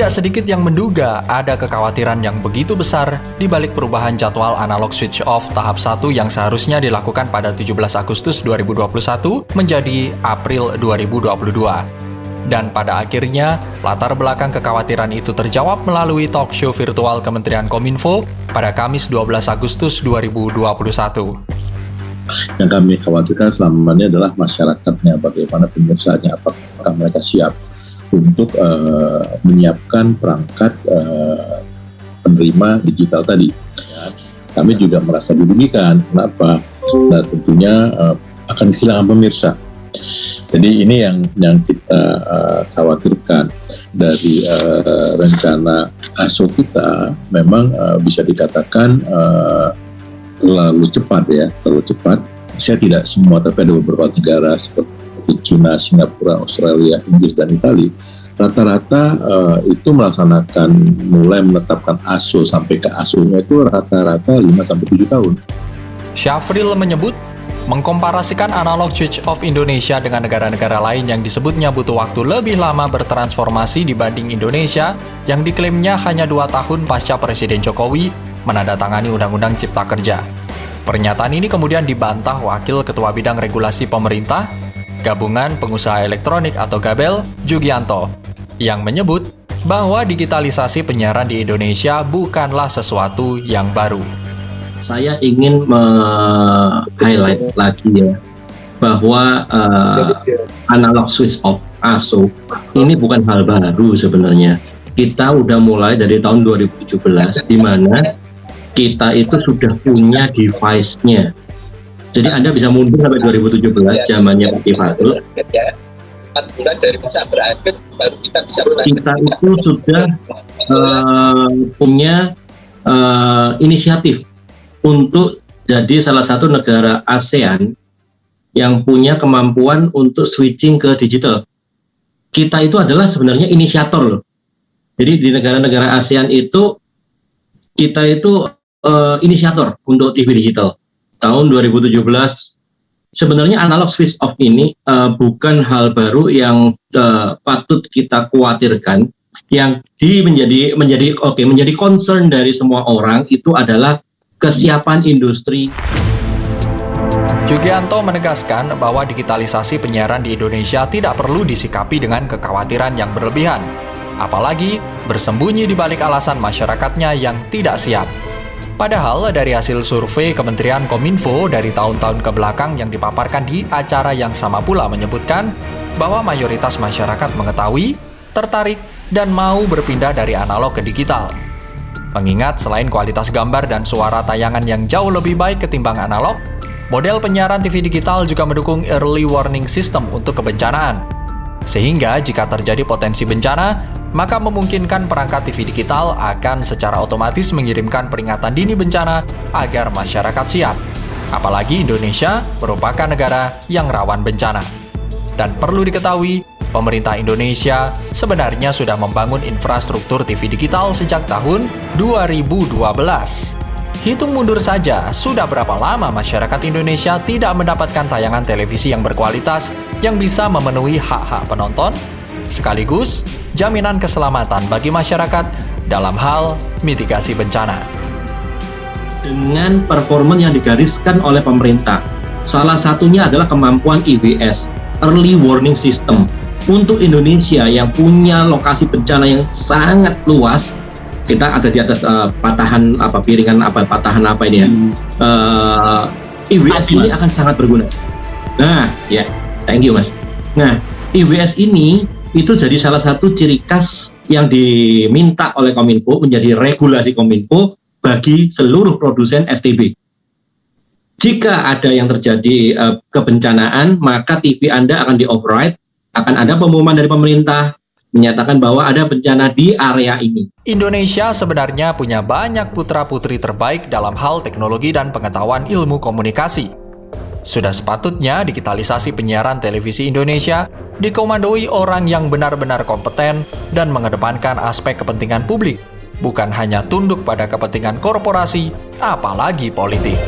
Tidak sedikit yang menduga ada kekhawatiran yang begitu besar di balik perubahan jadwal analog switch off tahap 1 yang seharusnya dilakukan pada 17 Agustus 2021 menjadi April 2022. Dan pada akhirnya, latar belakang kekhawatiran itu terjawab melalui talk show virtual Kementerian Kominfo pada Kamis 12 Agustus 2021. Yang kami khawatirkan selama ini adalah masyarakatnya, bagaimana pemirsaanya, apakah mereka siap untuk menyiapkan perangkat penerima digital tadi. Kami juga merasa dirugikan. Kenapa? Nah, tentunya akan kehilangan pemirsa. Jadi ini yang kita khawatirkan dari rencana ASO kita. Memang bisa dikatakan terlalu cepat. Saya tidak semua, tapi ada beberapa negara seperti China, Singapura, Australia, Inggris, dan Italia, rata-rata itu mulai menetapkan ASO sampai ke ASO-nya itu rata-rata 5-7 tahun. Syafril menyebut, mengkomparasikan analog switch off Indonesia dengan negara-negara lain yang disebutnya butuh waktu lebih lama bertransformasi dibanding Indonesia yang diklaimnya hanya 2 tahun pasca Presiden Jokowi menandatangani Undang-Undang Cipta Kerja. Pernyataan ini kemudian dibantah Wakil Ketua Bidang Regulasi Pemerintah Gabungan Pengusaha Elektronik atau Gabel, Jugianto, yang menyebut bahwa digitalisasi penyiaran di Indonesia bukanlah sesuatu yang baru. Saya ingin highlight lagi ya, bahwa analog switch off ASO ini bukan hal baru sebenarnya. Kita udah mulai dari tahun 2017, di mana kita itu sudah punya device-nya. Jadi Anda bisa mundur sampai 2017, zamannya Pak Fatul. 4 bulan dari masa berakhir, baru kita bisa mulai. Kita itu sudah punya inisiatif untuk jadi salah satu negara ASEAN yang punya kemampuan untuk switching ke digital. Kita itu adalah sebenarnya inisiator loh. Jadi di negara-negara ASEAN itu, kita itu inisiator untuk TV digital. Tahun 2017, sebenarnya analog switch off ini bukan hal baru yang patut kita khawatirkan. Yang menjadi concern dari semua orang itu adalah kesiapan industri. Jugianto menegaskan bahwa digitalisasi penyiaran di Indonesia tidak perlu disikapi dengan kekhawatiran yang berlebihan, apalagi bersembunyi di balik alasan masyarakatnya yang tidak siap. Padahal dari hasil survei Kementerian Kominfo dari tahun-tahun kebelakang yang dipaparkan di acara yang sama pula menyebutkan bahwa mayoritas masyarakat mengetahui, tertarik, dan mau berpindah dari analog ke digital. Mengingat selain kualitas gambar dan suara tayangan yang jauh lebih baik ketimbang analog, model penyiaran TV digital juga mendukung early warning system untuk kebencanaan. Sehingga jika terjadi potensi bencana, maka memungkinkan perangkat TV digital akan secara otomatis mengirimkan peringatan dini bencana agar masyarakat siap. Apalagi Indonesia merupakan negara yang rawan bencana. Dan perlu diketahui, pemerintah Indonesia sebenarnya sudah membangun infrastruktur TV digital sejak tahun 2012. Hitung mundur saja, sudah berapa lama masyarakat Indonesia tidak mendapatkan tayangan televisi yang berkualitas yang bisa memenuhi hak-hak penonton, sekaligus jaminan keselamatan bagi masyarakat dalam hal mitigasi bencana. Dengan performa yang digariskan oleh pemerintah, salah satunya adalah kemampuan EWS, Early Warning System. Untuk Indonesia yang punya lokasi bencana yang sangat luas, kita ada di atas patahan ini ya. EWS ini akan sangat berguna. Nah, ya, thank you Mas. Nah, EWS ini itu jadi salah satu ciri khas yang diminta oleh Kominfo, menjadi regulasi Kominfo bagi seluruh produsen STB. Jika ada yang terjadi kebencanaan, maka TV Anda akan di-override, akan ada pengumuman dari pemerintah menyatakan bahwa ada bencana di area ini. Indonesia sebenarnya punya banyak putra-putri terbaik dalam hal teknologi dan pengetahuan ilmu komunikasi. Sudah sepatutnya digitalisasi penyiaran televisi Indonesia dikomandoi orang yang benar-benar kompeten dan mengedepankan aspek kepentingan publik, bukan hanya tunduk pada kepentingan korporasi, apalagi politik.